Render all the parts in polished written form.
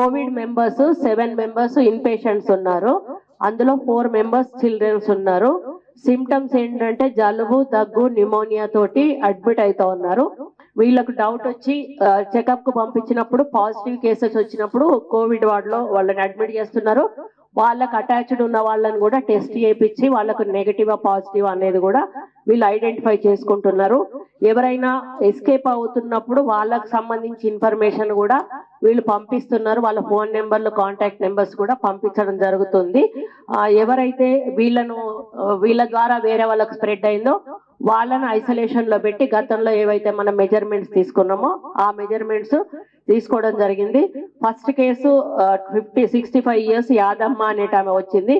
Covid members 7 members in patients ఉన్నారు. అందులో 4 members children's ఉన్నారు. సిమ్టమ్స్ ఏంటంటే జలుబు, దగ్గు, న్యూమోనియా తోటి అడ్మిట్ అవుతా ఉన్నారు. వీళ్ళకు డౌట్ వచ్చి చెకప్ కు పంపించినప్పుడు పాజిటివ్ కేసెస్ వచ్చినప్పుడు కోవిడ్ వార్డ్ లో వాళ్ళని అడ్మిట్ చేస్తున్నారు. వాళ్ళకు అటాచ్డ్ ఉన్న వాళ్ళని కూడా టెస్ట్ చేయించి వాళ్ళకు నెగటివ్ పాజిటివ్ అనేది కూడా వీళ్ళు ఐడెంటిఫై చేసుకుంటున్నారు. ఎవరైనా ఎస్కేప్ అవుతున్నప్పుడు వాళ్ళకు సంబంధించి ఇన్ఫర్మేషన్ కూడా వీళ్ళు పంపిస్తున్నారు. వాళ్ళ ఫోన్ నెంబర్లు, కాంటాక్ట్ నెంబర్స్ కూడా పంపించడం జరుగుతుంది. ఎవరైతే వీళ్ళ ద్వారా వేరే వాళ్ళకి స్ప్రెడ్ అయిందో వాళ్ళని ఐసోలేషన్ లో పెట్టి గతంలో ఏవైతే మనం మెజర్మెంట్స్ తీసుకున్నామో ఆ మెజర్మెంట్స్ తీసుకోవడం జరిగింది. ఫస్ట్ కేసు 65 ఇయర్స్ యాదమ్మ అనేట ఆమె వచ్చింది.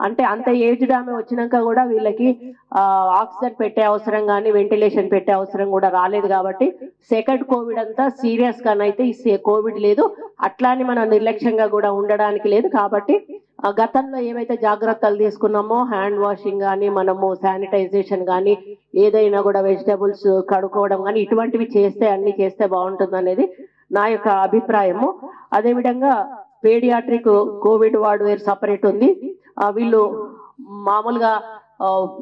అంటే అంత ఏజ్డ్ ఆమె వచ్చినాక కూడా వీళ్ళకి ఆక్సిజన్ పెట్టే అవసరం కానీ వెంటిలేషన్ పెట్టే అవసరం కూడా రాలేదు. కాబట్టి సెకండ్ కోవిడ్ అంతా సీరియస్ గానైతే ఈ కోవిడ్ లేదు, అట్లానే మనం నిర్లక్ష్యంగా కూడా ఉండడానికి లేదు. కాబట్టి గతంలో ఏవైతే జాగ్రత్తలు తీసుకున్నామో హ్యాండ్ వాషింగ్ కానీ మనము శానిటైజేషన్ కానీ ఏదైనా కూడా వెజిటబుల్స్ కడుక్కోవడం కానీ ఇటువంటివి అన్ని చేస్తే బాగుంటుంది అనేది నా యొక్క అభిప్రాయము. అదేవిధంగా పేడియాట్రిక్ కోవిడ్ వార్డ్ వేరు సపరేట్ ఉంది. వీళ్ళు మామూలుగా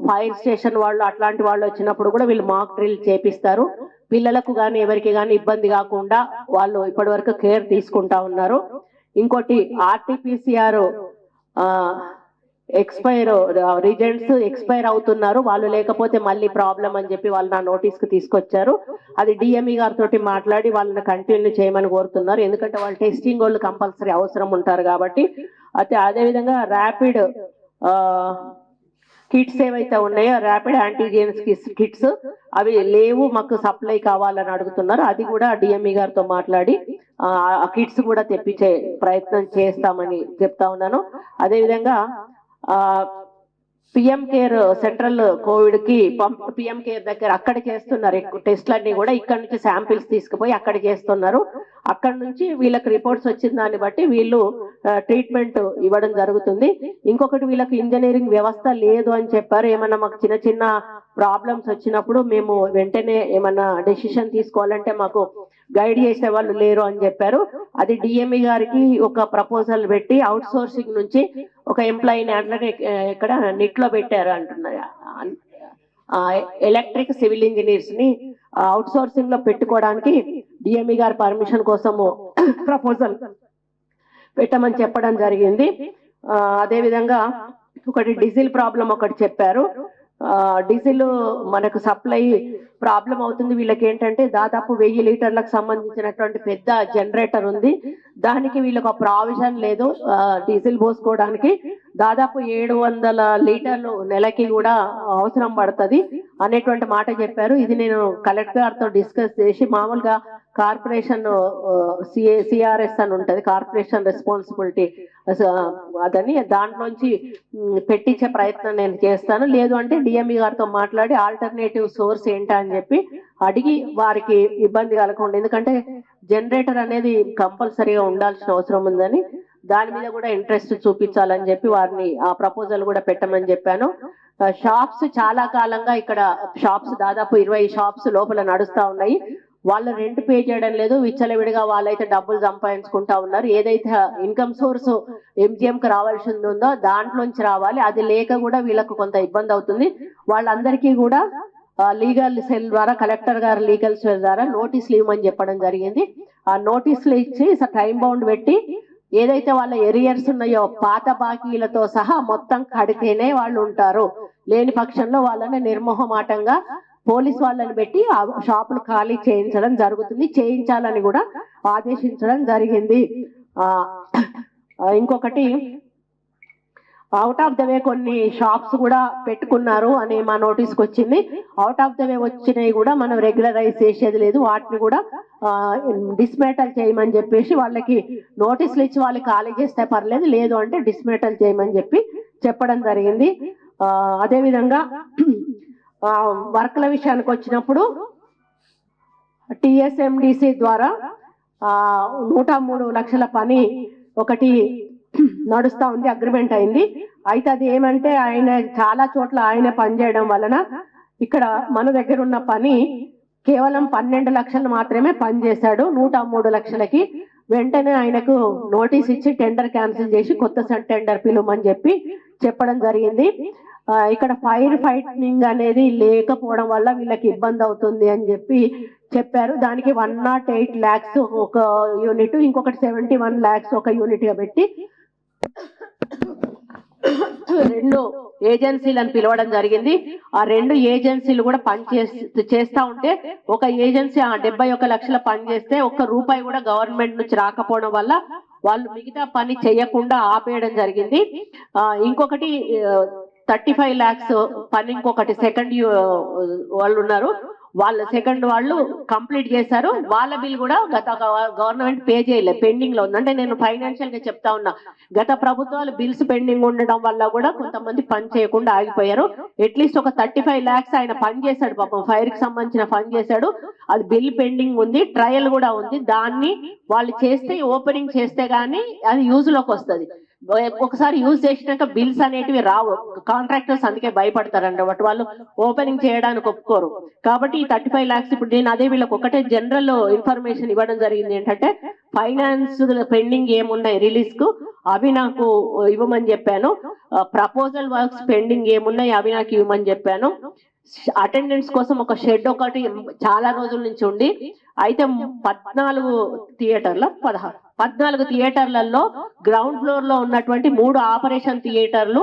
ఫైర్ స్టేషన్ వాళ్ళు అట్లాంటి వాళ్ళు వచ్చినప్పుడు కూడా వీళ్ళు మాక్ డ్రిల్ చేపిస్తారు. పిల్లలకు కానీ ఎవరికి కానీ ఇబ్బంది కాకుండా వాళ్ళు ఇప్పటి వరకు కేర్ తీసుకుంటా ఉన్నారు. ఇంకోటి ఆర్టీపీసీఆర్ రిజల్ట్స్ ఎక్స్పైర్ అవుతున్నారు, వాళ్ళు లేకపోతే మళ్ళీ ప్రాబ్లం అని చెప్పి వాళ్ళు నా నోటీస్ కు తీసుకొచ్చారు. అది డిఎంఈ గారితో మాట్లాడి వాళ్ళని కంటిన్యూ చేయమని కోరుతున్నారు. ఎందుకంటే వాళ్ళు టెస్టింగ్ వాళ్ళు కంపల్సరీ అవసరం ఉంటారు కాబట్టి. అయితే అదేవిధంగా ర్యాపిడ్ కిట్స్ ఏవైతే ఉన్నాయో ర్యాపిడ్ యాంటీజెన్స్ కిట్స్ అవి లేవు, మాకు సప్లై కావాలని అడుగుతున్నారు. అది కూడా డిఎంఈ గారితో మాట్లాడి ఆ కిట్స్ కూడా తెప్పించే ప్రయత్నం చేస్తామని చెప్తా ఉన్నాను. అదేవిధంగా పిఎం కేర్ సెంట్రల్ కోవిడ్ కి పిఎం కేర్ దగ్గర అక్కడ చేస్తున్నారు ఎక్కువ టెస్ట్లన్నీ కూడా. ఇక్కడ నుంచి శాంపిల్స్ తీసుకుపోయి అక్కడ చేస్తున్నారు. అక్కడ నుంచి వీళ్ళకి రిపోర్ట్స్ వచ్చిన దాన్ని బట్టి వీళ్ళు ట్రీట్మెంట్ ఇవ్వడం జరుగుతుంది. ఇంకొకటి వీళ్ళకి ఇంజనీరింగ్ వ్యవస్థ లేదు అని చెప్పారు. ఏమన్నా మాకు చిన్న చిన్న ప్రాబ్లమ్స్ వచ్చినప్పుడు మేము వెంటనే ఏమన్నా డెసిషన్ తీసుకోవాలంటే మాకు గైడ్ చేసే వాళ్ళు లేరు అని చెప్పారు. అది డిఎంఈ గారికి ఒక ప్రపోజల్ పెట్టి అవుట్ సోర్సింగ్ నుంచి ఒక ఎంప్లాయీని అట్లనే ఇక్కడ నిట్ లో పెట్టారు అంటున్నారు. ఎలక్ట్రిక్ సివిల్ ఇంజనీర్స్ ని అవుట్ సోర్సింగ్ లో పెట్టుకోవడానికి డిఎంఈ గారి పర్మిషన్ కోసము ప్రపోజల్ పెట్టమని చెప్పడం జరిగింది. అదేవిధంగా ఒకటి డీజిల్ ప్రాబ్లం ఒకటి చెప్పారు. డీజిల్ మనకు సప్లై ప్రాబ్లం అవుతుంది. వీళ్ళకి ఏంటంటే దాదాపు 1000 లీటర్లకు సంబంధించినటువంటి పెద్ద జనరేటర్ ఉంది. దానికి వీళ్ళకి ప్రావిజన్ లేదు డీజిల్ పోసుకోవడానికి. దాదాపు 700 లీటర్లు నెలకి కూడా అవసరం పడుతుంది అనేటువంటి మాట చెప్పారు. ఇది నేను కలెక్టర్ గారితో డిస్కస్ చేసి మామూలుగా కార్పొరేషన్ సిఆర్ఎస్ అని ఉంటుంది, కార్పొరేషన్ రెస్పాన్సిబిలిటీ అదని, దాంట్లోంచి పెట్టించే ప్రయత్నం నేను చేస్తాను. లేదు అంటే డిఎంఈ గారితో మాట్లాడి ఆల్టర్నేటివ్ సోర్స్ ఏంటా అని చెప్పి అడిగి వారికి ఇబ్బంది కలగకుండా, ఎందుకంటే జనరేటర్ అనేది కంపల్సరీగా ఉండాల్సిన అవసరం ఉందని దాని మీద కూడా ఇంట్రెస్ట్ చూపించాలని చెప్పి వారిని ఆ ప్రపోజల్ కూడా పెట్టమని చెప్పాను. షాప్స్ చాలా కాలంగా ఇక్కడ షాప్స్ దాదాపు 20 షాప్స్ లోపల నడుస్తా ఉన్నాయి. వాళ్ళు రెంట్ పే చేయడం లేదు, విచ్చలవిడిగా వాళ్ళైతే డబ్బులు సంపాదించుకుంటా ఉన్నారు. ఏదైతే ఇన్కమ్ సోర్స్ ఎంజిఎంకి రావాల్సింది ఉందో దాంట్లోంచి రావాలి, అది లేక కూడా వీళ్ళకు కొంత ఇబ్బంది అవుతుంది. వాళ్ళందరికీ కూడా లీగల్ సెల్ ద్వారా కలెక్టర్ గారు లీగల్ సెల్ ద్వారా నోటీసులు ఇవ్వమని చెప్పడం జరిగింది. ఆ నోటీసులు ఇచ్చి టైం బౌండ్ పెట్టి ఏదైతే వాళ్ళ ఎరియర్స్ ఉన్నాయో పాత బాకీలతో సహా మొత్తం కడితేనే వాళ్ళు ఉంటారు, లేని పక్షంలో వాళ్ళని నిర్మోహమాటంగా పోలీస్ వాళ్ళని పెట్టి ఆ షాపులు ఖాళీ చేయించడం జరుగుతుంది, చేయించాలని కూడా ఆదేశించడం జరిగింది. ఇంకొకటి అవుట్ ఆఫ్ ద వే కొన్ని షాప్స్ కూడా పెట్టుకున్నారు అని మా నోటీస్కి వచ్చింది. అవుట్ ఆఫ్ ద వే వచ్చినవి కూడా మనం రెగ్యులరైజ్ చేసేది లేదు, వాటిని కూడా డిస్మేటల్ చేయమని చెప్పేసి వాళ్ళకి నోటీసులు ఇచ్చి వాళ్ళకి ఖాళీ చేస్తే పర్లేదు, లేదు అంటే డిస్మేటల్ చేయమని చెప్పడం జరిగింది. అదేవిధంగా వర్క్ల విషయానికి వచ్చినప్పుడు టిఎస్ఎండిసి ద్వారా 103 లక్షల పని ఒకటి నడుస్తా ఉంది, అగ్రిమెంట్ అయింది. అయితే అది ఏమంటే ఆయన చాలా చోట్ల ఆయన పనిచేయడం వలన ఇక్కడ మన దగ్గర ఉన్న పని కేవలం 12 లక్షలు మాత్రమే పనిచేశాడు 103 లక్షలకి. వెంటనే ఆయనకు నోటీస్ ఇచ్చి టెండర్ క్యాన్సిల్ చేసి కొత్త టెండర్ పిలువమని చెప్పడం జరిగింది. ఇక్కడ ఫైర్ ఫైటింగ్ అనేది లేకపోవడం వల్ల వీళ్ళకి ఇబ్బంది అవుతుంది అని చెప్పారు. దానికి 108 lakhs ఒక యూనిట్, ఇంకొకటి 71 lakhs ఒక యూనిట్ గా పెట్టి 2 ఏజెన్సీలను పిలవడం జరిగింది. ఆ 2 ఏజెన్సీలు కూడా చేస్తా ఉంటే ఒక ఏజెన్సీ 71 లక్షల పని చేస్తే ఒక్క రూపాయి కూడా గవర్నమెంట్ నుంచి రాకపోవడం వల్ల వాళ్ళు మిగతా పని చేయకుండా ఆపేయడం జరిగింది. ఇంకొకటి 35 lakhs పని ఇంకొకటి సెకండ్ వాళ్ళు ఉన్నారు, వాళ్ళ సెకండ్ వాళ్ళు కంప్లీట్ చేశారు. వాళ్ళ బిల్ కూడా గత గవర్నమెంట్ పే చేయలేదు, పెండింగ్ లో ఉంది. అంటే నేను ఫైనాన్షియల్ గా చెప్తా ఉన్నా, గత ప్రభుత్వాలు బిల్స్ పెండింగ్ ఉండడం వల్ల కూడా కొంతమంది పని చేయకుండా ఆగిపోయారు. అట్లీస్ట్ ఒక 35 lakhs ఆయన పని చేశాడు, పాపం ఫైర్ కి సంబంధించిన పని చేశాడు. అది బిల్ పెండింగ్ ఉంది, ట్రయల్ కూడా ఉంది. దాన్ని వాళ్ళు చేస్తే ఓపెనింగ్ చేస్తే గానీ అది యూజ్ లోకి వస్తుంది. ఒకసారి యూజ్ చేసినాక బిల్స్ అనేటివి రావు, కాంట్రాక్టర్స్ అందుకే భయపడతారంట, బట్ వాళ్ళు ఓపెనింగ్ చేయడానికి ఒప్పుకోరు. కాబట్టి 35 lakhs ఇప్పుడు నేను అదే వీళ్ళకి ఒకటే జనరల్ ఇన్ఫర్మేషన్ ఇవ్వడం జరిగింది, ఏంటంటే ఫైనాన్స్ పెండింగ్ ఏమున్నాయి రిలీజ్ కు అవి నాకు ఇవ్వమని చెప్పాను. ప్రపోజల్ వర్క్స్ పెండింగ్ ఏమున్నాయి అవి నాకు ఇవ్వమని చెప్పాను. అటెండెన్స్ కోసం ఒక షెడ్ ఒకటి చాలా రోజుల నుంచి ఉండి, అయితే 14 థియేటర్లలో గ్రౌండ్ ఫ్లోర్ లో ఉన్నటువంటి 3 ఆపరేషన్ థియేటర్లు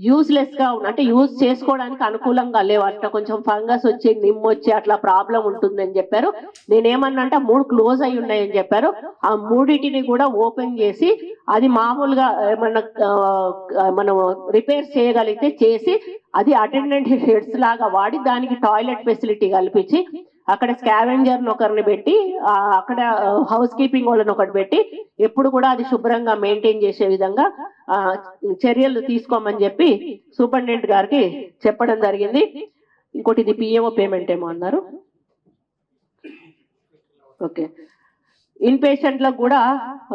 యూస్లెస్ గా అంటే యూజ్ చేసుకోవడానికి అనుకూలంగా లేవు. అట్లా కొంచెం ఫంగస్ వచ్చి నిమ్మొచ్చి అట్లా ప్రాబ్లం ఉంటుందని చెప్పారు. నేనేమన్నా అంటే 3 క్లోజ్ అయి ఉన్నాయని చెప్పారు. ఆ 3టిని కూడా ఓపెన్ చేసి అది మామూలుగా మనం రిపేర్ చేయగలిగితే చేసి అది అటెండెంట్ షెడ్స్ లాగా వాడి దానికి టాయిలెట్ ఫెసిలిటీ కల్పించి అక్కడ స్కావెంజర్ ఒకరిని పెట్టి అక్కడ హౌస్ కీపింగ్ వాళ్ళని ఒకటి పెట్టి ఎప్పుడు కూడా అది శుభ్రంగా మెయింటైన్ చేసే విధంగా చర్యలు తీసుకోమని చెప్పి సూపరింటెండెంట్ గారికి చెప్పడం జరిగింది. ఇంకోటి ఇది పిఏఓ పేమెంట్ ఏమో అన్నారు. ఓకే, ఇన్ పేషెంట్లకు కూడా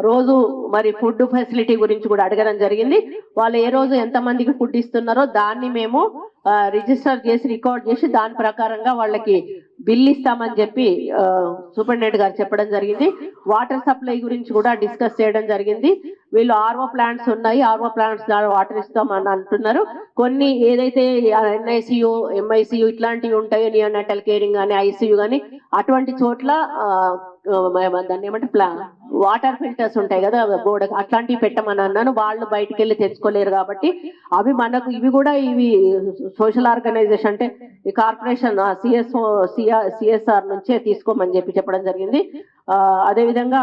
రోజు మరి ఫుడ్ ఫెసిలిటీ గురించి కూడా అడగడం జరిగింది. వాళ్ళు ఏ రోజు ఎంతమందికి ఫుడ్ ఇస్తున్నారో దాన్ని మేము రిజిస్టర్ చేసి రికార్డ్ చేసి దాని ప్రకారంగా వాళ్ళకి బిల్ ఇస్తామని చెప్పి సూపరింటెండెంట్ గారు చెప్పడం జరిగింది. వాటర్ సప్లై గురించి కూడా డిస్కస్ చేయడం జరిగింది. వీళ్ళు ఆర్ఓ ప్లాంట్స్ ఉన్నాయి, ఆర్ఓ ప్లాంట్స్ ద్వారా వాటర్ ఇస్తామని అంటున్నారు. కొన్ని ఏదైతే ఎన్ఐసియు ఎంఐసియు ఇట్లాంటివి ఉంటాయో, నియోనాటల్ కేరింగ్ కానీ ఐసియు కానీ అటువంటి చోట్ల దాన్ని ఏమంటే వాటర్ ఫిల్టర్స్ ఉంటాయి కదా గోడ, అట్లాంటివి పెట్టమని అన్నాను. వాళ్ళు బయటికి వెళ్ళి తెచ్చుకోలేరు కాబట్టి అవి మనకు ఇవి కూడా ఇవి సోషల్ ఆర్గనైజేషన్ అంటే ఈ కార్పొరేషన్ సిఎస్ఆర్ నుంచే తీసుకోమని చెప్పడం జరిగింది. అదేవిధంగా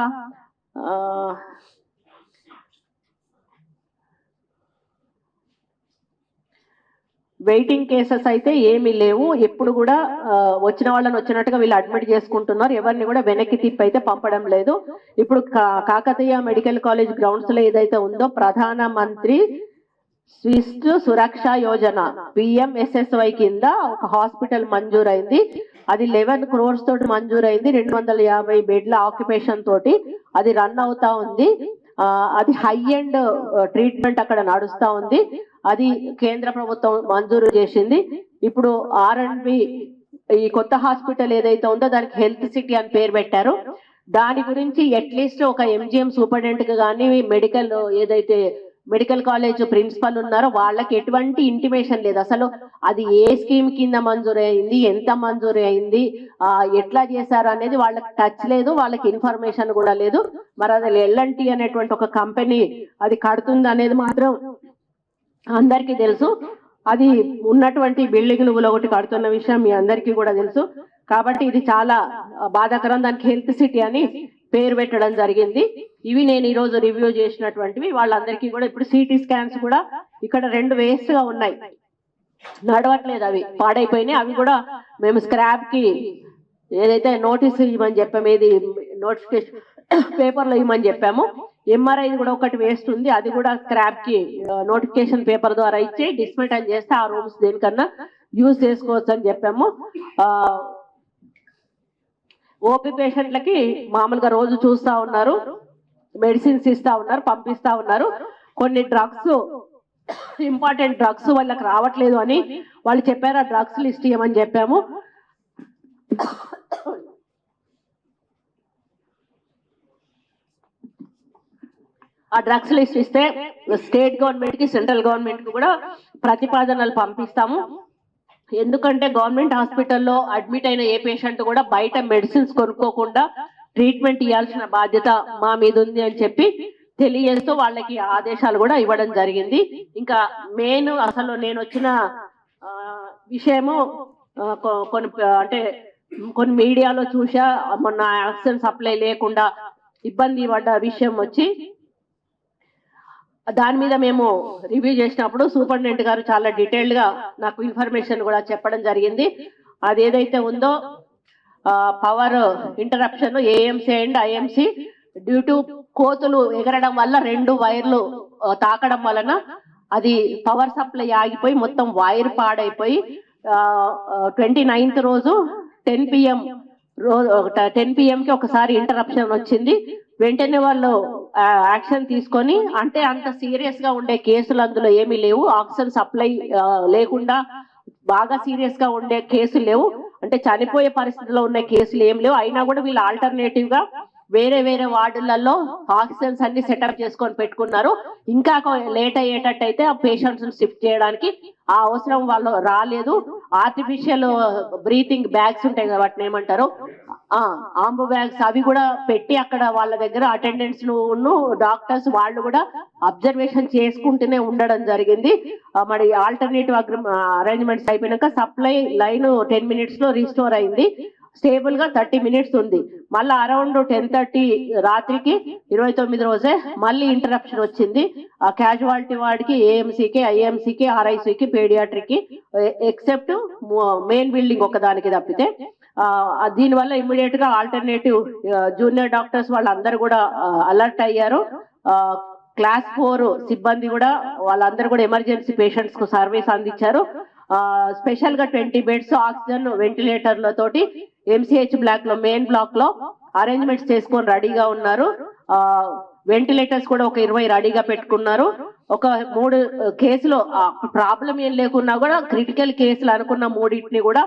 వెయిటింగ్ కేసెస్ అయితే ఏమీ లేవు. ఎప్పుడు కూడా వచ్చిన వాళ్ళని వచ్చినట్టుగా వీళ్ళు అడ్మిట్ చేసుకుంటున్నారు. ఎవరిని కూడా వెనక్కి తిప్పి అయితే పంపడం లేదు. ఇప్పుడు కాకతీయ మెడికల్ కాలేజ్ గ్రౌండ్స్ లో ఏదైతే ఉందో ప్రధాన మంత్రి స్విస్ట్ సురక్ష యోజన PMSSY కింద ఒక హాస్పిటల్ మంజూరైంది. అది 11 crores తోటి మంజూరైంది. 250 బెడ్ల ఆక్యుపేషన్ తోటి అది రన్ అవుతా ఉంది. అది హై ఎండ్ ట్రీట్మెంట్ అక్కడ నడుస్తా ఉంది. అది కేంద్ర ప్రభుత్వం మంజూరు చేసింది. ఇప్పుడు R&B ఈ కొత్త హాస్పిటల్ ఏదైతే ఉందో దానికి హెల్త్ సిటీ అని పేరు పెట్టారు. దాని గురించి అట్లీస్ట్ ఒక MGM సూపరింటెండెంట్ కానీ మెడికల్ ఏదైతే మెడికల్ కాలేజ్ ప్రిన్సిపల్ ఉన్నారో వాళ్ళకి ఎటువంటి ఇంటిమేషన్ లేదు. అసలు అది ఏ స్కీమ్ కింద మంజూరు అయింది, ఎంత మంజూరు అయింది, ఎట్లా చేశారు అనేది వాళ్ళకి టచ్ లేదు, వాళ్ళకి ఇన్ఫర్మేషన్ కూడా లేదు. మరి అది L&T అనేటువంటి ఒక కంపెనీ అది కడుతుంది అనేది మాత్రం అందరికీ తెలుసు. అది ఉన్నటువంటి బిల్డింగ్లు ఒకటి కడుతున్న విషయం మీ అందరికీ కూడా తెలుసు. కాబట్టి ఇది చాలా బాధాకరం. దానికి హెల్త్ సిటీ అని పేరు పెట్టడం జరిగింది. ఇవి నేను ఈ రోజు రివ్యూ చేసినటువంటివి. వాళ్ళందరికీ కూడా ఇప్పుడు CT స్కాన్స్ కూడా ఇక్కడ 2 వేస్ట్ గా ఉన్నాయి, నడవట్లేదు, అవి పాడైపోయినాయి. అవి కూడా మేము స్క్రాప్ కి ఏదైతే నోటీస్ ఇవ్వమని చెప్పాము, ఏది నోటిఫికేషన్ పేపర్లో ఇవ్వమని చెప్పాము. MRI కూడా ఒకటి వేస్ట్ ఉంది, అది కూడా స్క్రాప్ కి నోటిఫికేషన్ పేపర్ ద్వారా ఇచ్చి డిస్మెంటల్ చేస్తే ఆ రూమ్స్ దేనికన్నా యూజ్ చేసుకోవచ్చు అని చెప్పాము. ఓపీ పేషెంట్లకి మామూలుగా రోజు చూస్తా ఉన్నారు, మెడిసిన్స్ ఇస్తా ఉన్నారు, పంపిస్తా ఉన్నారు. కొన్ని డ్రగ్స్ ఇంపార్టెంట్ డ్రగ్స్ వాళ్ళకి రావట్లేదు అని వాళ్ళు చెప్పారు. ఆ డ్రగ్స్ లిస్ట్ ఇవ్వమని చెప్పాము. ఆ డ్రగ్స్ లిస్ట్ ఇస్తే స్టేట్ గవర్నమెంట్ కి సెంట్రల్ గవర్నమెంట్ కి కూడా ప్రతిపాదనలు పంపిస్తాము. ఎందుకంటే గవర్నమెంట్ హాస్పిటల్లో అడ్మిట్ అయిన ఏ పేషెంట్ కూడా బయట మెడిసిన్స్ కొనుక్కోకుండా ట్రీట్మెంట్ ఇవ్వాల్సిన బాధ్యత మా మీద ఉంది అని చెప్పి తెలియజేస్తూ వాళ్ళకి ఆదేశాలు కూడా ఇవ్వడం జరిగింది. ఇంకా మెయిన్ అసలు నేను వచ్చిన విషయము కొన్ని అంటే కొన్ని మీడియాలో చూసా, మొన్న ఆక్సిజన్ సప్లై లేకుండా ఇబ్బంది పడ్డ విషయం వచ్చి దాని మీద మేము రివ్యూ చేసినప్పుడు సూపరింటెండెంట్ గారు చాలా డీటెయిల్డ్ గా నాకు ఇన్ఫర్మేషన్ కూడా చెప్పడం జరిగింది. అది ఏదైతే ఉందో power interruption AMC and IMC due to కోతులు ఎగరడం వల్ల 2 వైర్లు తాకడం వలన అది పవర్ సప్లై ఆగిపోయి మొత్తం వైర్ పాడైపోయి 29th రోజు 10 PM కి ఒకసారి ఇంటరప్షన్ వచ్చింది. వెంటనే వాళ్ళు యాక్షన్ తీసుకొని, అంటే అంత సీరియస్ గా ఉండే కేసులు అందులో ఏమీ లేవు, ఆక్సిజన్ సప్లై లేకుండా బాగా సీరియస్ గా ఉండే కేసులు లేవు, అంటే చనిపోయే పరిస్థితిలో ఉన్న కేసులు ఏం లేవు. అయినా కూడా వీళ్ళు ఆల్టర్నేటివ్ గా వేరే వార్డులలో ఆక్సిజన్స్ అన్ని సెటప్ చేసుకొని పెట్టుకున్నారు. ఇంకా లేట్ అయ్యేటట్టయితే ఆ పేషెంట్స్ షిఫ్ట్ చేయడానికి ఆ అవసరం వాళ్ళు రాలేదు. ఆర్టిఫిషియల్ బ్రీతింగ్ బ్యాగ్స్ ఉంటాయి కదా, వాటిని ఏమంటారు, ఆంబు బ్యాగ్స్, అవి కూడా పెట్టి అక్కడ వాళ్ళ దగ్గర అటెండెంట్స్ డాక్టర్స్ వాళ్ళు కూడా అబ్జర్వేషన్ చేసుకుంటూనే ఉండడం జరిగింది. మరి ఆల్టర్నేటివ్ అరేంజ్మెంట్స్ అయిపోయినాక సప్లై లైన్ 10 minutes లో రీస్టోర్ అయింది. స్టేబుల్ గా 30 minutes ఉంది. మళ్ళీ అరౌండ్ 10:30 రాత్రికి 29 రోజే మళ్ళీ ఇంటరప్షన్ వచ్చింది. ఆ క్యాజువాలిటీ వార్డుకి, ఏఎంసీకి, ఐఎంసీకి, ఆర్ఐసీకి, పేడియాట్రిక్ కి, ఎక్సెప్ట్ మెయిన్ బిల్డింగ్ ఒకదానికి తప్పితే. దీనివల్ల ఇమ్మీడియట్ గా ఆల్టర్నేటివ్ జూనియర్ డాక్టర్స్ వాళ్ళందరూ కూడా అలర్ట్ అయ్యారు. క్లాస్ 4 సిబ్బంది కూడా వాళ్ళందరూ కూడా ఎమర్జెన్సీ పేషెంట్స్ కు సర్వీస్ అందించారు. స్పెషల్ గా 20 బెడ్స్ ఆక్సిజన్ వెంటిలేటర్లతోటి ఎంసీహెచ్ బ్లాక్ లో, మెయిన్ బ్లాక్ లో అరేంజ్మెంట్స్ చేసుకొని రెడీగా ఉన్నారు. వెంటిలేటర్స్ కూడా ఒక 20 రెడీగా పెట్టుకున్నారు. ఒక 3 కేసులు ప్రాబ్లం ఏం లేకున్నా కూడా క్రిటికల్ కేసులు అనుకున్న 3 కూడా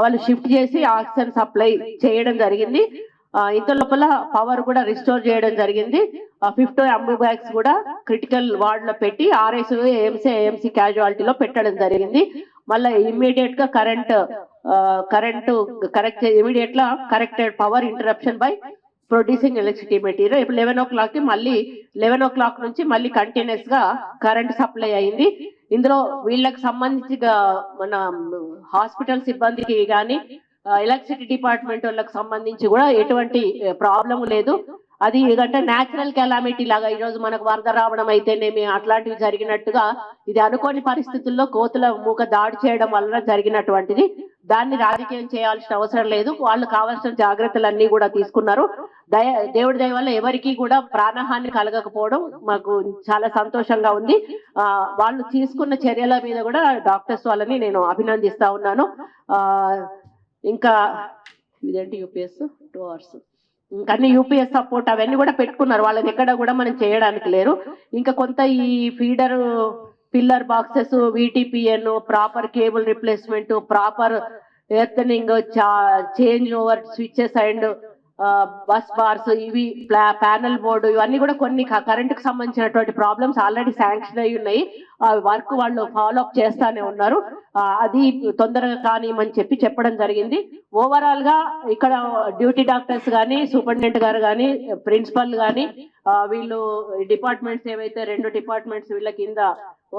వాళ్ళు షిఫ్ట్ చేసి ఆక్సిజన్ సప్లై చేయడం జరిగింది. ఇంత లోపల పవర్ కూడా రిస్టోర్ చేయడం జరిగింది. 50 అంబు బ్యాగ్స్ కూడా క్రిటికల్ వార్డ్ లో పెట్టి ఆర్ఎస్, ఏఎంసీ క్యాజువాలిటీలో పెట్టడం జరిగింది. మళ్ళీ ఇమ్మీడియట్ గా corrected power interruption by producing electricity material. ఇప్పుడు 11 o'clock కి మళ్ళీ 11 o'clock నుంచి మళ్ళీ కంటిన్యూస్ గా కరెంట్ సప్లై అయింది. ఇందులో వీళ్ళకి సంబంధించి మన హాస్పిటల్ సిబ్బందికి కానీ ఎలక్ట్రిసిటీ డిపార్ట్మెంట్ వాళ్ళకి సంబంధించి కూడా ఎటువంటి ప్రాబ్లం లేదు. అది అంటే న్యాచురల్ కెలామిటీ లాగా ఈరోజు మనకు వరద రావడం అయితేనేమి అట్లాంటివి జరిగినట్టుగా ఇది అనుకోని పరిస్థితుల్లో కోతుల మూక దాడి చేయడం వలన జరిగినటువంటిది. దాన్ని రాజకీయం చేయాల్సిన అవసరం లేదు. వాళ్ళు కావాల్సిన జాగ్రత్తలన్నీ కూడా తీసుకున్నారు. దేవుడి దయ వల్ల ఎవరికి కూడా ప్రాణహాని కలగకపోవడం మాకు చాలా సంతోషంగా ఉంది. వాళ్ళు తీసుకున్న చర్యల మీద కూడా డాక్టర్స్ వాళ్ళని నేను అభినందిస్తా ఉన్నాను. ఇంకా ఇదేంటి యూపీఎస్ 2 hours ఇంకా అన్ని యూపీఎస్ సపోర్ట్ అవన్నీ కూడా పెట్టుకున్నారు. వాళ్ళని ఎక్కడ కూడా మనం చేయడానికి లేరు. ఇంకా కొంత ఈ feeder pillar boxes, VTPN, proper cable replacement, proper earthing, change over switches and bus bars, ఇవి ప్యానల్ బోర్డు, ఇవన్నీ కూడా కొన్ని కరెంట్ కి సంబంధించినటువంటి ప్రాబ్లమ్స్ ఆల్రెడీ శాంక్షన్ అయి ఉన్నాయి. వర్క్ వాళ్ళు ఫాలో అప్ చేస్తానే ఉన్నారు. అది తొందరగా కానిమని చెప్పడం జరిగింది. ఓవరాల్ గా ఇక్కడ డ్యూటీ డాక్టర్స్ కానీ, సూపరింటెండెంట్ గారు కానీ, ప్రిన్సిపల్ కానీ, వీళ్ళు డిపార్ట్మెంట్స్ ఏవైతే 2 డిపార్ట్మెంట్స్ వీళ్ళ కింద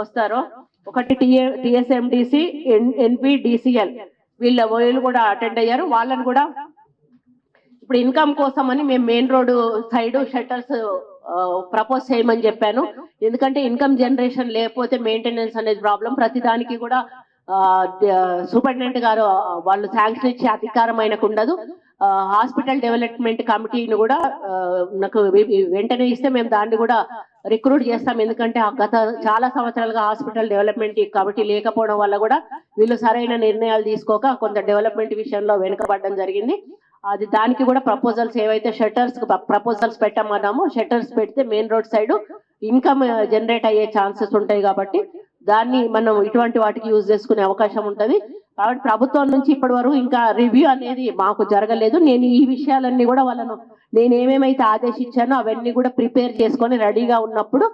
వస్తారో, ఒకటి TSMDC, NPDCL, వీళ్ళు కూడా అటెండ్ అయ్యారు. వాళ్ళని కూడా ఇప్పుడు ఇన్కమ్ కోసం అని మేము main road side shutters propose చేయమని చెప్పాను. ఎందుకంటే ఇన్కమ్ జనరేషన్ లేకపోతే మెయింటెనెన్స్ అనేది ప్రాబ్లం. ప్రతిదానికి కూడా సూపరింటెండెంట్ గారు వాళ్ళు శాంక్షన్ ఇచ్చే అధికారం ఆయనకు ఉండదు. హాస్పిటల్ డెవలప్మెంట్ కమిటీని కూడా నాకు వెంటనే ఇస్తే మేము దాన్ని కూడా రిక్రూట్ చేస్తాం. ఎందుకంటే గత చాలా సంవత్సరాలుగా హాస్పిటల్ డెవలప్మెంట్ కమిటీ లేకపోవడం వల్ల కూడా వీళ్ళు సరైన నిర్ణయాలు తీసుకోక కొంత డెవలప్మెంట్ విషయంలో వెనుకబడడం జరిగింది. అది దానికి కూడా ప్రపోజల్స్ ఏవైతే షట్టర్స్ ప్రపోజల్స్ పెట్టమన్నామో, షట్టర్స్ పెడితే main road side income generate అయ్యే ఛాన్సెస్ ఉంటాయి కాబట్టి దాన్ని మనం ఇటువంటి వాటికి యూజ్ చేసుకునే అవకాశం ఉంటుంది. కాబట్టి ప్రభుత్వం నుంచి ఇప్పటి వరకు ఇంకా రివ్యూ అనేది మాకు జరగలేదు. నేను ఈ విషయాలన్నీ కూడా వాళ్ళను నేనేమేమైతే ఆదేశించానో అవన్నీ కూడా ప్రిపేర్ చేసుకొని రెడీగా ఉన్నప్పుడు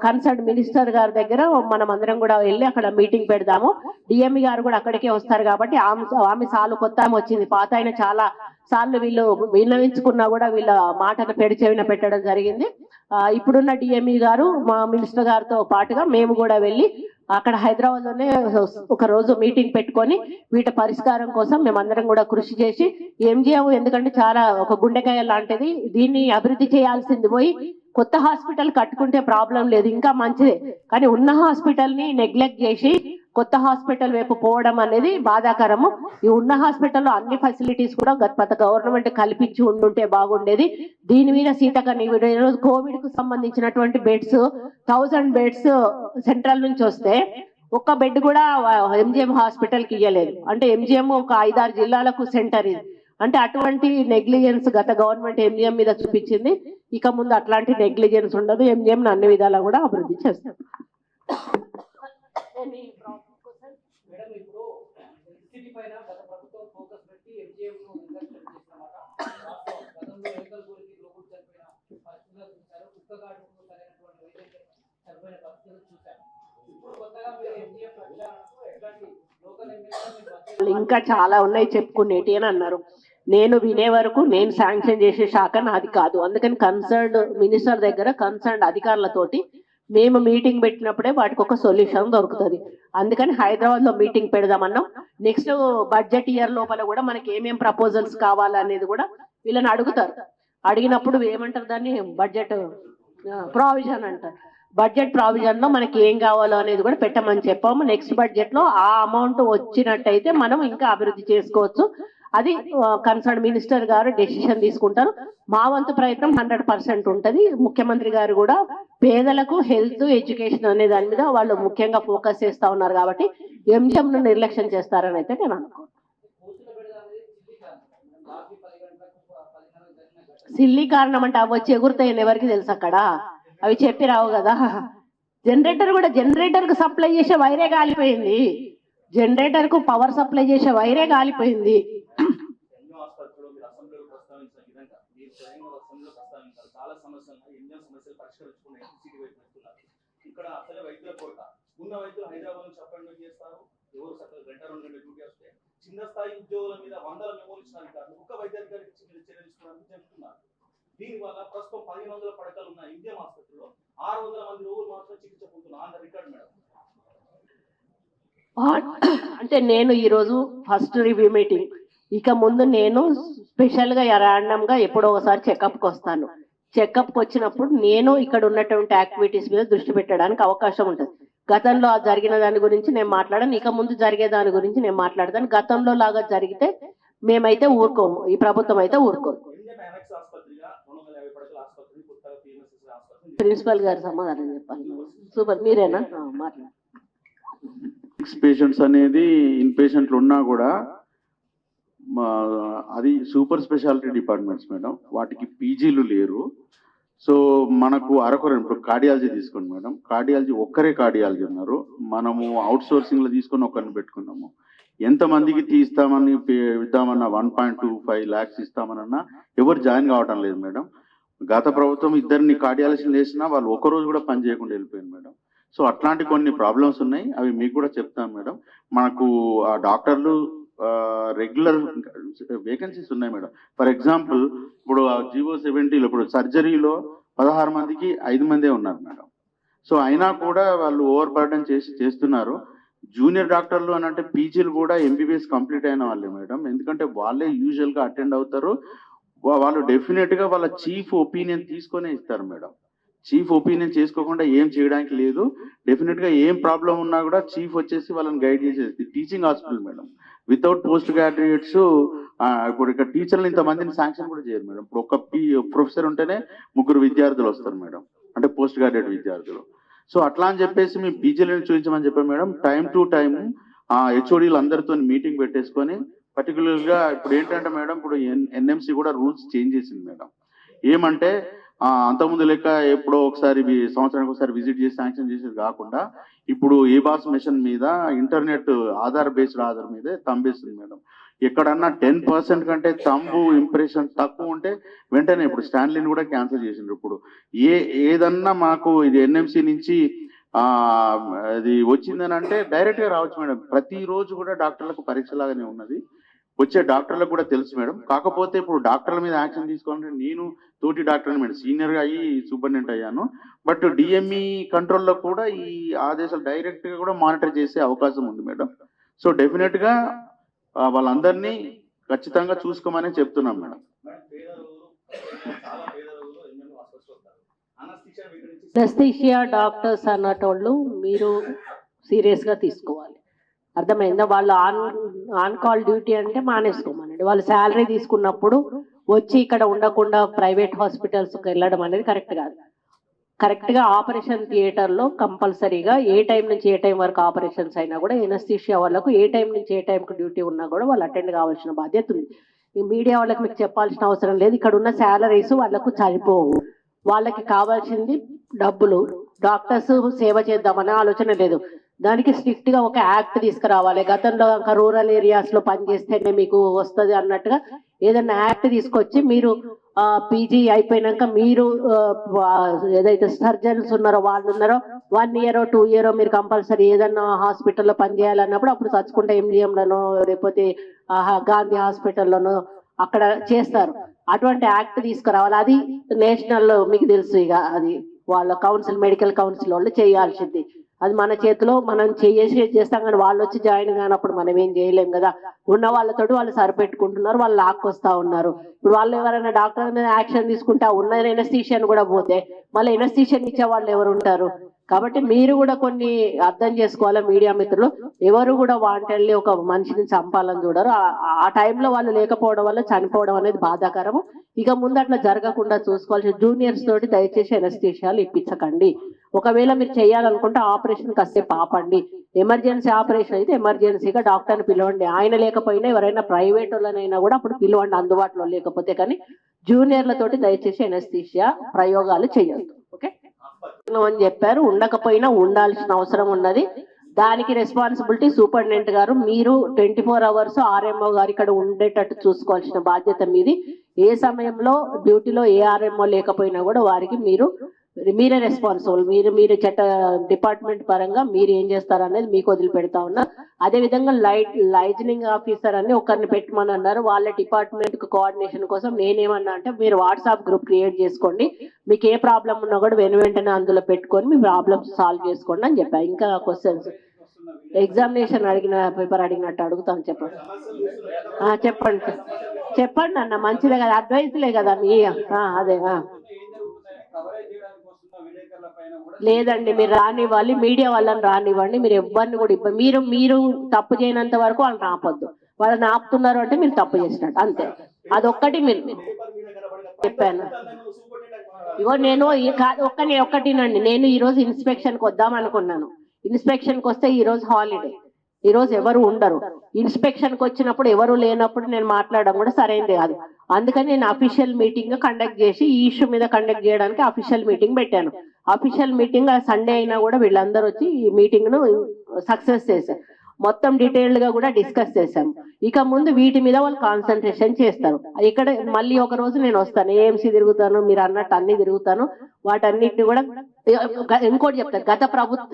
కన్సర్న్ మినిస్టర్ గారి దగ్గర మనం అందరం కూడా వెళ్ళి అక్కడ మీటింగ్ పెడదాము. డిఎంఈ గారు కూడా అక్కడికే వస్తారు కాబట్టి ఆమె సార్లు కొత్త ఆమె వచ్చింది, పాత ఆయన చాలా సార్లు వీళ్ళు విన్నవించుకున్నా కూడా వీళ్ళ మాటను పెడిచెవిన పెట్టడం జరిగింది. ఇప్పుడున్న డిఎంఈ గారు మా మినిస్టర్ గారితో పాటుగా మేము కూడా వెళ్ళి అక్కడ హైదరాబాద్ లోనే ఒక రోజు మీటింగ్ పెట్టుకొని వీటి పరిష్కారం కోసం మేమందరం కూడా కృషి చేసి ఎంజిఎం ఎందుకంటే చాలా ఒక గుండెకాయ లాంటిది, దీన్ని అభివృద్ధి చేయాల్సింది పోయి కొత్త హాస్పిటల్ కట్టుకుంటే ప్రాబ్లం లేదు, ఇంకా మంచిదే. కానీ ఉన్న హాస్పిటల్ ని నెగ్లెక్ట్ చేసి కొత్త హాస్పిటల్ వైపు పోవడం అనేది బాధాకరము. ఈ ఉన్న హాస్పిటల్లో అన్ని ఫెసిలిటీస్ కూడా గత గవర్నమెంట్ కల్పించి ఉండుంటే బాగుండేది. దీని మీద సీతక్క ఈరోజు కోవిడ్ కు సంబంధించినటువంటి బెడ్స్ 1000 బెడ్స్ సెంట్రల్ నుంచి వస్తే ఒక్క బెడ్ కూడా ఎంజిఎం హాస్పిటల్ కి ఇవ్వలేదు. అంటే ఎంజిఎం ఒక 5-6 జిల్లాలకు సెంటర్ ఇది. అంటే అటువంటి నెగ్లిజెన్స్ గత గవర్నమెంట్ ఎంజిఎం మీద చూపించింది. ఇక ముందు అట్లాంటి నెగ్లిజెన్స్ ఉండదు, ఎంజిఎం అన్ని విధాలా కూడా అభివృద్ధి చేస్తాం. ఇంకా చాలా ఉన్నాయి చెప్పుకునేటి అని అన్నారు. నేను వినే వరకు నేను శాంక్షన్ చేసే శాఖ నాది కాదు. అందుకని కన్సర్న్ మినిస్టర్ దగ్గర కన్సర్న్ అధికారులతోటి మేము మీటింగ్ పెట్టినప్పుడే వాటికి ఒక సొల్యూషన్ దొరుకుతుంది. అందుకని హైదరాబాద్ లో మీటింగ్ పెడదామన్నాం. నెక్స్ట్ బడ్జెట్ ఇయర్ లోపల కూడా మనకి ఏమేం ప్రపోజల్స్ కావాలనేది కూడా వీళ్ళని అడుగుతారు. అడిగినప్పుడు ఏమంటారు, దాన్ని బడ్జెట్ ప్రావిజన్ అంటారు. బడ్జెట్ ప్రావిజన్ లో మనకి ఏం కావాలో అనేది కూడా పెట్టమని చెప్పాము. నెక్స్ట్ బడ్జెట్ లో ఆ అమౌంట్ వచ్చినట్టయితే మనం ఇంకా అభివృద్ధి చేసుకోవచ్చు. అది కన్సర్న్ మినిస్టర్ గారు డెసిషన్ తీసుకుంటారు. మా వంతు ప్రయత్నం 100% ఉంటుంది. ముఖ్యమంత్రి గారు కూడా పేదలకు హెల్త్ ఎడ్యుకేషన్ అనే దాని మీద వాళ్ళు ముఖ్యంగా ఫోకస్ చేస్తా ఉన్నారు కాబట్టి ఎంజిఎం ను నిర్లక్ష్యం చేస్తారని అయితే నేను అనుకోను. సిల్లీ కారణం అంటే అవి వచ్చి ఎగురుతాయని ఎవరికి తెలుసు, అక్కడ అవి చెప్పి రావు కదా. జనరేటర్ కు సప్లై చేసే వైరే కాలిపోయింది, జనరేటర్ కు పవర్ సప్లై చేసే వైరే కాలిపోయింది. చిన్న స్థాయి ఉద్యోగుల మీద 100 మెమోలు ఇచ్చిన ఒక్క వైద్యాధికారికి చర్యలు చెప్తున్నారు. దీని వల్ల ప్రస్తుతం 1500 పడకలు ఉన్న ఇండియన్ హాస్పిటల్లో 600 మంది రోగులు మాత్రం చికిత్స పొందుతున్నారు. On the record madam. అంటే నేను ఈరోజు ఫస్ట్ రివ్యూ మీటింగ్, ఇక ముందు నేను స్పెషల్ గా ర్యాండమ్ గా ఎప్పుడో ఒకసారి చెకప్కి వస్తాను. చెకప్కి వచ్చినప్పుడు నేను ఇక్కడ ఉన్నటువంటి యాక్టివిటీస్ మీద దృష్టి పెట్టడానికి అవకాశం ఉంటుంది. గతంలో జరిగిన దాని గురించి నేను మాట్లాడాను, ఇక ముందు జరిగే దాని గురించి నేను మాట్లాడతాను. గతంలో లాగా జరిగితే మేమైతే ఊరుకోము, ఈ ప్రభుత్వం అయితే ఊరుకోము. ప్రిన్సిపల్ గారు సమాధానం చెప్పాలి. సూపర్, మీరేనా మాట్లాడు. పేషెంట్స్ అనేది ఇన్ పేషెంట్లు ఉన్నా కూడా అది సూపర్ స్పెషాలిటీ డిపార్ట్మెంట్స్ మేడం, వాటికి పీజీలు లేరు. సో మనకు అరకొర ఇప్పుడు కార్డియాలజీ తీసుకోండి మేడం, కార్డియాలజీ ఒక్కరే కార్డియాలజీ ఉన్నారు. మనము అవుట్ సోర్సింగ్ లో తీసుకొని ఒకరిని పెట్టుకున్నాము. ఎంతమందికి ఇద్దామన్నా 1.25 lakhs ఇస్తామన్నా ఎవరు జాయిన్ కావటం లేదు మేడం. గత ప్రభుత్వం ఇద్దరిని కార్డియాలజీలు వేసినా వాళ్ళు ఒక్కరోజు కూడా పని చేయకుండా వెళ్ళిపోయింది మేడం. సో అట్లాంటి కొన్ని ప్రాబ్లమ్స్ ఉన్నాయి, అవి మీకు కూడా చెప్తాం మేడం. మనకు ఆ డాక్టర్లు రెగ్యులర్ వేకెన్సీస్ ఉన్నాయి మేడం. ఫర్ ఎగ్జాంపుల్ ఇప్పుడు జీవో 70లో ఇప్పుడు సర్జరీలో 16 మందికి 5 మందే ఉన్నారు మేడం. సో అయినా కూడా వాళ్ళు ఓవర్ బర్డన్ చేస్తున్నారు. జూనియర్ డాక్టర్లు అని అంటే పీజీలు కూడా ఎంబీబీఎస్ కంప్లీట్ అయిన వాళ్ళే మేడం. ఎందుకంటే వాళ్ళే యూజువల్ గా అటెండ్ అవుతారు. వాళ్ళు డెఫినెట్ గా వాళ్ళ చీఫ్ ఒపీనియన్ తీసుకొనే ఇస్తారు మేడం. చీఫ్ ఒపీనియన్ చేసుకోకుండా ఏం చేయడానికి లేదు. డెఫినెట్ గా ఏం ప్రాబ్లం ఉన్నా కూడా చీఫ్ వచ్చేసి వాళ్ళని గైడ్ చేసేది. Teaching hospital madam, without post graduates ఇప్పుడు ఇక్కడ టీచర్లు ఇంతమందిని శాంక్షన్ కూడా చేయరు మేడం. ఇప్పుడు ఒక ప్రొఫెసర్ ఉంటేనే 3 విద్యార్థులు వస్తారు మేడం, అంటే పోస్ట్ గ్రాడ్యుయేట్ విద్యార్థులు. సో అట్లా అని చెప్పేసి మేము పీజీలను చూపించమని చెప్పాం మేడం. టైం టు టైం ఆ హెచ్ఓడీలు అందరితో మీటింగ్ పెట్టేసుకొని పర్టికులర్ గా ఇప్పుడు ఏంటంటే మేడం, ఇప్పుడు ఎన్ఎంసీ కూడా రూల్స్ చేంజ్ చేసింది మేడం. ఏమంటే అంతకుముందు లెక్క ఎప్పుడో ఒకసారి సంవత్సరానికి ఒకసారి విజిట్ చేసి శాంక్షన్ చేసేది కాకుండా ఇప్పుడు ఈ బాస్ మిషన్ మీద ఇంటర్నెట్ ఆధార్ మీదే తంబేస్తుంది మేడం. ఎక్కడన్నా 10% కంటే తంబు ఇంప్రెషన్ తక్కువ ఉంటే వెంటనే ఇప్పుడు స్టాన్లీని కూడా క్యాన్సిల్ చేసిండ్రు. ఇప్పుడు ఏదన్నా మాకు ఇది ఎన్ఎంసి నుంచి అది వచ్చిందని అంటే డైరెక్ట్ గా రావచ్చు మేడం. ప్రతిరోజు కూడా డాక్టర్లకు పరీక్ష లాగానే ఉన్నది, వచ్చే డాక్టర్లకు కూడా తెలుసు మేడం. కాకపోతే ఇప్పుడు డాక్టర్ల మీద యాక్షన్ తీసుకోవాలంటే నేను తోటి డాక్టర్ మేడం సీనియర్ గా అయ్యి సూపరింటెండెంట్ అయ్యాను. బట్ డిఎంఈ కంట్రోల్లో కూడా ఈ ఆదేశాలు డైరెక్ట్ గా కూడా మానిటర్ చేసే అవకాశం ఉంది మేడం. సో డెఫినెట్ గా వాళ్ళందరినీ ఖచ్చితంగా చూసుకోమని చెప్తున్నాం మేడం. అనస్థీషియా డాక్టర్స్ అన్నటోళ్ళు మీరు సీరియస్ గా తీసుకోవాలి, అర్థమైందా? వాళ్ళు ఆన్ కాల్ డ్యూటీ అంటే మానేసుకోమనండి. వాళ్ళు శాలరీ తీసుకున్నప్పుడు వచ్చి ఇక్కడ ఉండకుండా ప్రైవేట్ హాస్పిటల్స్కి వెళ్ళడం అనేది కరెక్ట్ కాదు. కరెక్ట్ గా ఆపరేషన్ థియేటర్ లో కంపల్సరీగా ఏ టైం నుంచి ఏ టైం వరకు ఆపరేషన్స్ అయినా కూడా ఎనస్థీషియా వాళ్ళకు ఏ టైం నుంచి ఏ టైంకి డ్యూటీ ఉన్నా కూడా వాళ్ళు అటెండ్ కావాల్సిన బాధ్యత ఉంది. ఈ మీడియా వాళ్ళకి మీకు చెప్పాల్సిన అవసరం లేదు. ఇక్కడ ఉన్న శాలరీస్ వాళ్ళకు సరిపోవు, వాళ్ళకి కావాల్సింది డబ్బులు. డాక్టర్స్ సేవ చేద్దామనే ఆలోచన లేదు. దానికి స్ట్రిక్ట్ గా ఒక యాక్ట్ తీసుకురావాలి. గతంలో రూరల్ ఏరియాస్ లో పనిచేస్తేనే మీకు వస్తుంది అన్నట్టుగా ఏదైనా యాక్ట్ తీసుకొచ్చి మీరు పీజీ అయిపోయినాక మీరు ఏదైతే సర్జన్స్ ఉన్నారో వాళ్ళు ఉన్నారో 1 year 2 year మీరు కంపల్సరీ ఏదన్నా హాస్పిటల్లో పనిచేయాలన్నప్పుడు అప్పుడు చచ్చుకుంటే ఎంజిఎంలోనో లేకపోతే గాంధీ హాస్పిటల్లోనో అక్కడ చేస్తారు. అటువంటి యాక్ట్ తీసుకురావాలి. అది నేషనల్ మీకు తెలుసు, ఇక అది వాళ్ళ కౌన్సిల్ మెడికల్ కౌన్సిల్ వాళ్ళు చేయాల్సింది. అది మన చేతిలో మనం చేస్తాం, కానీ వాళ్ళు వచ్చి జాయిన్ కానప్పుడు మనం ఏం చేయలేం కదా. ఉన్న వాళ్ళతోటి వాళ్ళు సరిపెట్టుకుంటున్నారు, వాళ్ళు లాక్కొస్తా ఉన్నారు. ఇప్పుడు వాళ్ళు ఎవరైనా డాక్టర్ మీద యాక్షన్ తీసుకుంటే ఉన్న ఎనస్థీషియన్ కూడా పోతే మళ్ళీ ఎనస్థీషియన్ ఇచ్చే వాళ్ళు ఎవరు ఉంటారు? కాబట్టి మీరు కూడా కొన్ని అర్థం చేసుకోవాలి మీడియా మిత్రులు. ఎవరు కూడా వాంటెళ్ళి ఒక మనిషిని చంపాలని చూడరు. ఆ టైంలో వాళ్ళు లేకపోవడం వల్ల చనిపోవడం అనేది బాధాకరము. ఇక ముందు అట్లా జరగకుండా చూసుకోవాల్సి. జూనియర్స్ తోటి దయచేసి ఎనస్థీషియాలు ఇప్పించకండి. ఒకవేళ మీరు చేయాలనుకుంటే ఆపరేషన్ కాసేపు ఆపండి. ఎమర్జెన్సీ ఆపరేషన్ అయితే ఎమర్జెన్సీగా డాక్టర్ని పిలవండి. ఆయన లేకపోయినా ఎవరైనా ప్రైవేట్ వాళ్ళనైనా కూడా అప్పుడు పిలవండి అందుబాటులో లేకపోతే. కానీ జూనియర్లతోటి దయచేసి ఎనస్థీషియా ప్రయోగాలు చేయొద్దు. ఓకే అని చెప్పారు. ఉండకపోయినా ఉండాల్సిన అవసరం ఉన్నది. దానికి రెస్పాన్సిబిలిటీ సూపరింటెండెంట్ గారు. మీరు 24 hours ఆర్ఎంఓ గారు ఇక్కడ ఉండేటట్టు చూసుకోవాల్సిన బాధ్యత మీది. ఏ సమయంలో డ్యూటీలో ఏ ఆర్ఎంఓ లేకపోయినా కూడా వారికి మీరే రెస్పాన్సిబుల్. మీరు చట్ట డిపార్ట్మెంట్ పరంగా మీరు ఏం చేస్తారనేది మీకు వదిలిపెడతా ఉన్నా. అదేవిధంగా లైజనింగ్ ఆఫీసర్ అని ఒకరిని పెట్టమని అన్నారు. వాళ్ళ డిపార్ట్మెంట్ కోఆర్డినేషన్ కోసం నేనేమన్నా అంటే మీరు వాట్సాప్ గ్రూప్ క్రియేట్ చేసుకోండి, మీకు ఏ ప్రాబ్లం ఉన్నా కూడా వెంటనే అందులో పెట్టుకొని మీ ప్రాబ్లమ్స్ సాల్వ్ చేసుకోండి అని చెప్పా. ఇంకా క్వశ్చన్స్ ఎగ్జామినేషన్ పేపర్ అడిగినట్టు అడుగుతాను. చెప్పండి అన్న, మంచిదే కదా, అడ్వైస్లే కదా మీ. అదే లేదండి, మీరు రానివ్వాలి, మీడియా వాళ్ళని రానివ్వండి. మీరు ఎవరిని కూడా మీరు తప్పు చేయనంత వరకు వాళ్ళని ఆపొద్దు. వాళ్ళని ఆపుతున్నారు అంటే మీరు తప్పు చేసినట్టు అంతే. అదొక్కటి మీరు చెప్పాను. ఇగో నేను ఒక్కటినండి, నేను ఈరోజు ఇన్స్పెక్షన్కి వద్దాం అనుకున్నాను. ఇన్స్పెక్షన్కి వస్తే ఈరోజు హాలిడే, ఈరోజు ఎవరు ఉండరు. ఇన్స్పెక్షన్కి వచ్చినప్పుడు ఎవరు లేనప్పుడు నేను మాట్లాడడం కూడా సరైనది కాదు. అందుకని నేను అఫీషియల్ మీటింగ్ కండక్ట్ చేసి ఈ ఇష్యూ మీద కండక్ట్ చేయడానికి అఫీషియల్ మీటింగ్ పెట్టాను. అఫీషియల్ మీటింగ్ సండే అయినా కూడా వీళ్ళందరూ వచ్చి ఈ మీటింగ్ ను సక్సెస్ చేశారు. మొత్తం డీటెయిల్డ్ గా కూడా డిస్కస్ చేశాము. ఇక ముందు వీటి మీద వాళ్ళు కాన్సన్ట్రేషన్ చేస్తారు. ఇక్కడ మళ్ళీ ఒక రోజు నేను వస్తాను, ఏఎంసీ తిరుగుతాను, మీరు అన్నట్టు అన్ని తిరుగుతాను. వాటన్నిటిని కూడా ఇంకోటి చెప్తాను.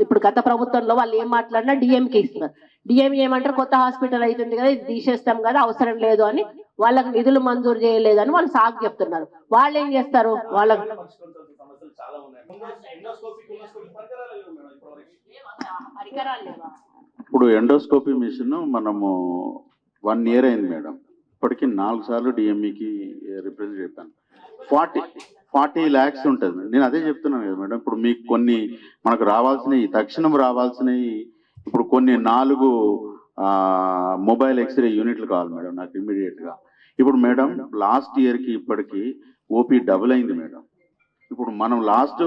ఇప్పుడు గత ప్రభుత్వంలో వాళ్ళు ఏం మాట్లాడినా డిఎంకి ఇస్తున్నారు. డిఎం ఏమంటారు, కొత్త హాస్పిటల్ అవుతుంది కదా, ఇది తీసేస్తాం కదా, అవసరం లేదు అని, వాళ్ళకి నిధులు మంజూరు చేయలేదని వాళ్ళు సాగు చెప్తున్నారు. వాళ్ళు ఏం చేస్తారు, వాళ్ళకి ఇప్పుడు ఎండోస్కోపీ మిషన్ మనము 1 year అయింది మేడం. ఇప్పటికీ 4 సార్లు డిఎంఈకి రిప్రజెంట్ చెప్పాను. 40 lakhs ఉంటుంది. నేను అదే చెప్తున్నాను కదా మేడం. ఇప్పుడు మీకు కొన్ని మనకు రావాల్సినవి, తక్షణం రావాల్సినవి, ఇప్పుడు కొన్ని 4 మొబైల్ ఎక్స్రే యూనిట్లు కావాలి మేడం నాకు ఇమ్మీడియట్గా. ఇప్పుడు మేడం లాస్ట్ ఇయర్కి ఇప్పటికి ఓపీ డబుల్ అయింది మేడం. ఇప్పుడు మనం లాస్ట్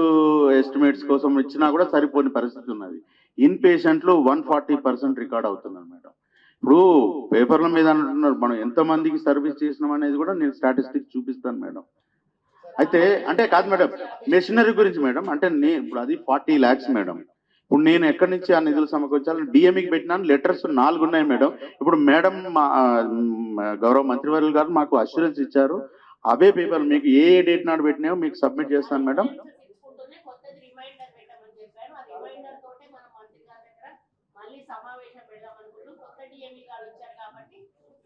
ఎస్టిమేట్స్ కోసం ఇచ్చినా కూడా సరిపోని పరిస్థితి ఉన్నది. ఇన్ పేషెంట్లు 140% రికార్డ్ అవుతున్నారు మేడం. ఇప్పుడు పేపర్ల మీద అంటున్నారు, మనం ఎంతమందికి సర్వీస్ చేసినాం అనేది కూడా నేను స్టాటిస్టిక్స్ చూపిస్తాను మేడం. అయితే అంటే కాదు మేడం, మెషినరీ గురించి మేడం, అంటే ఇప్పుడు అది 40 lakhs మేడం. ఇప్పుడు నేను ఎక్కడి నుంచి ఆ నిధులు సమకూర్చాలని డిఎంఈకి పెట్టినాను, లెటర్స్ 4 ఉన్నాయి మేడం. ఇప్పుడు మేడం గౌరవ మంత్రివర్యులు గారు మాకు అష్యూరెన్స్ ఇచ్చారు, అవే పేపర్లు మీకు ఏ డేట్ నాడు పెట్టినాయో మీకు సబ్మిట్ చేస్తాను మేడం.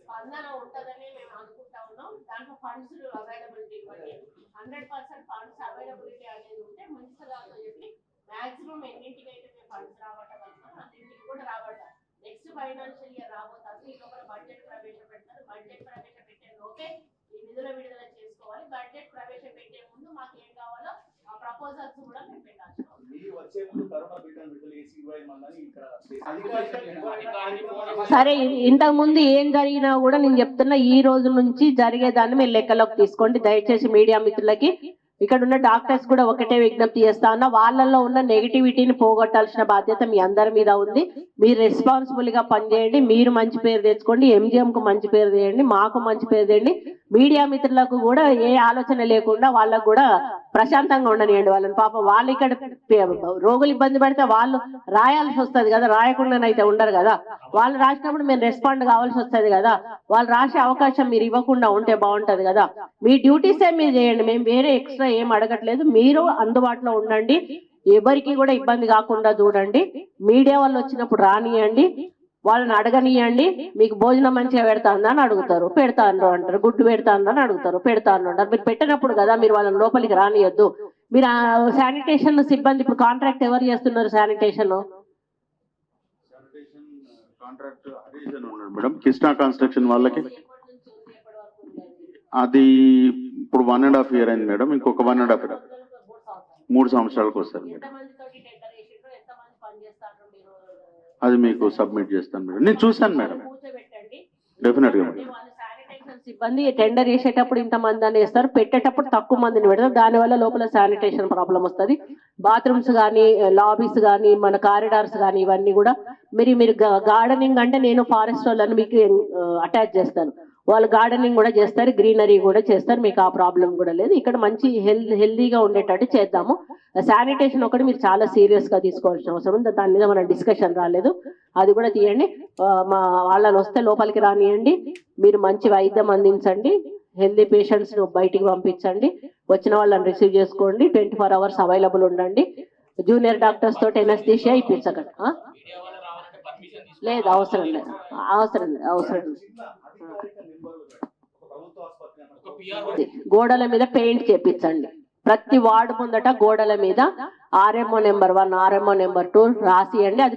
స్పందన ఉంటదని మేము అనుకుంటా ఉన్నాం. దాంట్లో ఫండ్స్ అవైలబిలిటీ ఇవ్వండి, 100% ఫండ్స్ అవైలబిలిటీ అనేది ఉంటే మున్సిపల్ చెప్పి మాక్సిమం ఎన్నింటికి అయితే మేము ఫండ్స్ రాబట్టగలుగుతాం అన్నింటికి కూడా రాబడతాం. నెక్స్ట్ ఫైనాన్షియల్ ఇయర్ రాబోతుంది, ఈ లోపల బడ్జెట్ ప్రవేశపెడతారు. బడ్జెట్ ప్రవేశపెట్టే లోపే ఈ నిధుల విడుదల చేసుకోవాలి. బడ్జెట్ ప్రవేశపెట్టే ముందు మాకు ఏం కావాలో ఆ ప్రపోజల్స్ కూడా మేము పెట్టాలి. సరే, ఇంతకు ముందు ఏం జరిగినా కూడా నేను చెప్తున్నా, ఈ రోజు నుంచి జరిగేదాన్ని మీరు లెక్కలోకి తీసుకోండి. దయచేసి మీడియా మిత్రులకి, ఇక్కడ ఉన్న డాక్టర్స్ కూడా ఒకటే విజ్ఞప్తి చేస్తా ఉన్నా, వాళ్ళల్లో ఉన్న నెగిటివిటీని పోగొట్టాల్సిన బాధ్యత మీ అందరి మీద ఉంది. మీరు రెస్పాన్సిబుల్ గా పనిచేయండి, మీరు మంచి పేరు తెచ్చుకోండి, ఎంజిఎం కు మంచి పేరు తెయండి, మాకు మంచి పేరు తెయండి. మీడియా మిత్రులకు కూడా ఏ ఆలోచన లేకుండా వాళ్ళకు కూడా ప్రశాంతంగా ఉండనియండి వాళ్ళని. పాపం వాళ్ళు ఇక్కడ రోగులు ఇబ్బంది పడితే వాళ్ళు రాయాల్సి వస్తుంది కదా, రాయకుండానైతే ఉండరు కదా. వాళ్ళు రాసినప్పుడు మేము రెస్పాండ్ కావాల్సి వస్తుంది కదా. వాళ్ళు రాసే అవకాశం మీరు ఇవ్వకుండా ఉంటే బాగుంటది కదా. మీ డ్యూటీసే మీరు చేయండి, మేము వేరే ఎక్స్ట్రా ఏం అడగట్లేదు. మీరు అందుబాటులో ఉండండి, ఎవరికి కూడా ఇబ్బంది కాకుండా చూడండి. మీడియా వాళ్ళు వచ్చినప్పుడు రానియండి, వాళ్ళని అడగనియండి. మీకు భోజనం మంచిగా పెడతాందా అని అడుగుతారు, పెడతాను అంటారు. గుడ్డు పెడతాను అని అడుగుతారు, పెడతాను అంటారు. మీరు పెట్టినప్పుడు కదా మీరు వాళ్ళని లోపలికి రానియద్దు. మీరు శానిటేషన్ సిబ్బంది, ఇప్పుడు కాంట్రాక్ట్ ఎవరు చేస్తున్నారు sanitation? Contract madam Krishna construction వాళ్ళకి. అది ఇప్పుడు 1.5 year అయింది మేడం, ఇంకొక 1.5 year 3 సంవత్సరాలకు వస్తారు మేడం. అది మీకు సబ్మిట్ చేస్తాను మేడం, నేను చూశాను మేడం, డెఫినెట్ గా. సిబ్బంది టెండర్ చేసేటప్పుడు ఇంతమంది అని వేస్తారు, పెట్టేటప్పుడు తక్కువ మందిని పెడతారు. దానివల్ల లోపల శానిటేషన్ ప్రాబ్లం వస్తుంది. బాత్రూమ్స్ కానీ, లాబీస్ కానీ, మన కారిడార్స్ కానీ, ఇవన్నీ కూడా మీరు గార్డెనింగ్ అంటే నేను ఫారెస్ట్ వాళ్ళని మీకు అటాచ్ చేస్తాను. వాళ్ళు గార్డెనింగ్ కూడా చేస్తారు, గ్రీనరీ కూడా చేస్తారు. మీకు ఆ ప్రాబ్లం కూడా లేదు. ఇక్కడ మంచి హెల్దీగా ఉండేటట్టు చేద్దాము. శానిటేషన్ ఒకటి మీరు చాలా సీరియస్ గా తీసుకోవాల్సిన అవసరం ఉంది. దాని మీద మన డిస్కషన్ రాలేదు, అది కూడా తీయండి. మా వాళ్ళని వస్తే లోపలికి రానియండి, మీరు మంచి వైద్యం అందించండి, హెల్దీ పేషెంట్స్ బయటికి పంపించండి, వచ్చిన వాళ్ళని రిసీవ్ చేసుకోండి, 24 hours అవైలబుల్ ఉండండి. జూనియర్ డాక్టర్స్ తోటి ఎనస్థీషియా ఇప్పించకండి. లేదు, అవసరం లేదు, అవసరం లేదు, అవసరం లేదు. గోడల మీద పెయింట్ చేపించండి. ప్రతి వార్డు ముందట గోడల మీద RMO నెంబర్ 1, RMO నెంబర్ 2 రాసియండి. అది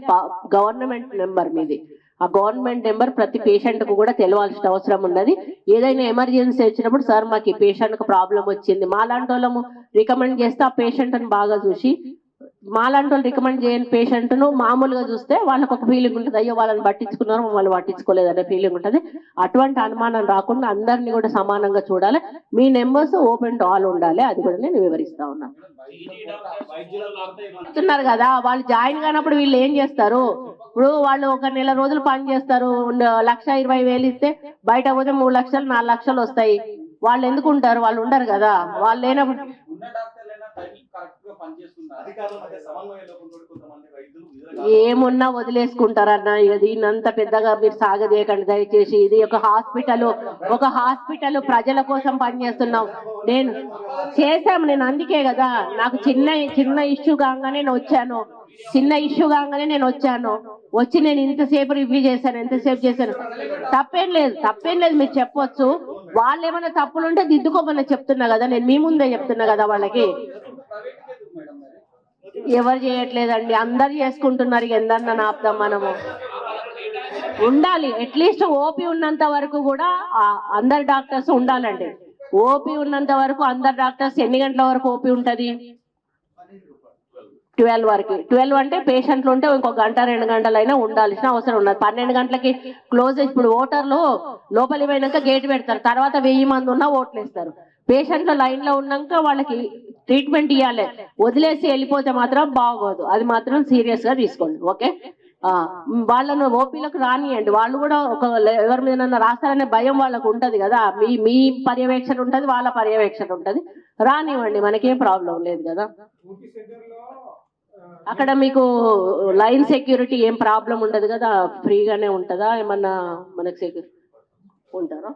గవర్నమెంట్ నెంబర్ మీది. ఆ గవర్నమెంట్ నెంబర్ ప్రతి పేషెంట్ కు కూడా తెలవాల్సిన అవసరం ఉన్నది. ఏదైనా ఎమర్జెన్సీ వచ్చినప్పుడు, సార్ మాకు ఈ పేషెంట్ కు ప్రాబ్లం వచ్చింది, మాలాంటి వాళ్ళము రికమెండ్ చేస్తే ఆ పేషెంట్ ని బాగా చూసి, మాలాంటి వాళ్ళు రికమెండ్ చేయని పేషెంట్ ను మామూలుగా చూస్తే వాళ్ళకి ఒక ఫీలింగ్ ఉంటుంది, అయ్యో వాళ్ళని పట్టించుకున్నారు, వాళ్ళు పట్టించుకోలేదు అనే ఫీలింగ్ ఉంటుంది. అటువంటి అనుమానం రాకుండా అందరినీ కూడా సమానంగా చూడాలి. మీ నెంబర్స్ ఓపెన్ టు ఆల్ ఉండాలి, అది కూడా నేను వివరిస్తా ఉన్నాను. చెప్తున్నారు కదా, వాళ్ళు జాయిన్ కానప్పుడు వీళ్ళు ఏం చేస్తారు? ఇప్పుడు వాళ్ళు ఒక నెల రోజులు పని చేస్తారు, 1,20,000 ఇస్తే బయట పోతే 3 లక్షలు 4 లక్షలు వస్తాయి. వాళ్ళు ఎందుకు ఉంటారు? వాళ్ళు ఉండరు కదా. వాళ్ళు లేనప్పుడు ఏమున్నా వదిలేసుకుంటారన్న. ఇక దీన్నంత పెద్దగా మీరు సాగదీయకండి దయచేసి. ఇది ఒక హాస్పిటల్ ప్రజల కోసం పనిచేస్తున్నాం. నేను చేశాము, నేను అందుకే కదా నాకు చిన్న ఇష్యూ కాగానే నేను వచ్చాను. వచ్చి నేను ఇంతసేపు రివ్యూ చేశాను, ఎంతసేపు చేశాను. తప్పేం లేదు, మీరు చెప్పొచ్చు. వాళ్ళు ఏమైనా తప్పులుంటే దిద్దుకోమని చెప్తున్నా కదా, నేను మీ ముందే చెప్తున్నా కదా. వాళ్ళకి ఎవరు చేయట్లేదండి, అందరు చేసుకుంటున్నారు. ఎందన్నా ఆపుదాం మనము. ఉండాలి, అట్లీస్ట్ ఓపీ ఉన్నంత వరకు కూడా అందరు డాక్టర్స్ ఉండాలండి. ఓపీ ఉన్నంత వరకు అందరు డాక్టర్స్ ఎన్ని గంటల వరకు ఓపీ ఉంటది? 12 వరకు. 12 అంటే పేషెంట్లు ఉంటే ఇంకొక 1-2 గంటలైనా ఉండాల్సిన అవసరం ఉన్నది. 12 గంటలకి క్లోజ్. ఇప్పుడు ఓటర్లు లోపలి పోయినాక గేట్ పెడతారు, తర్వాత 1000 మంది ఉన్నా ఓట్లు వేస్తారు. పేషెంట్ల లైన్ లో ఉన్నాక వాళ్ళకి ట్రీట్మెంట్ ఇవ్వాలి, వదిలేసి వెళ్ళిపోతే మాత్రం బాగోదు. అది మాత్రం సీరియస్ గా తీసుకోండి. ఓకే. వాళ్ళను ఓపీలకు రానియండి, వాళ్ళు కూడా ఒక ఎవరి మీద రాస్తారనే భయం వాళ్ళకు ఉంటది కదా, మీ పర్యవేక్షణ ఉంటది, వాళ్ళ పర్యవేక్షణ ఉంటది, రానివ్వండి, మనకేం ప్రాబ్లం లేదు కదా. అక్కడ మీకు లైన్ సెక్యూరిటీ ఏం ప్రాబ్లం ఉండదు కదా, ఫ్రీగానే ఉంటుందా, ఏమన్నా మనకు సెక్యూరిటీ ఉంటారా?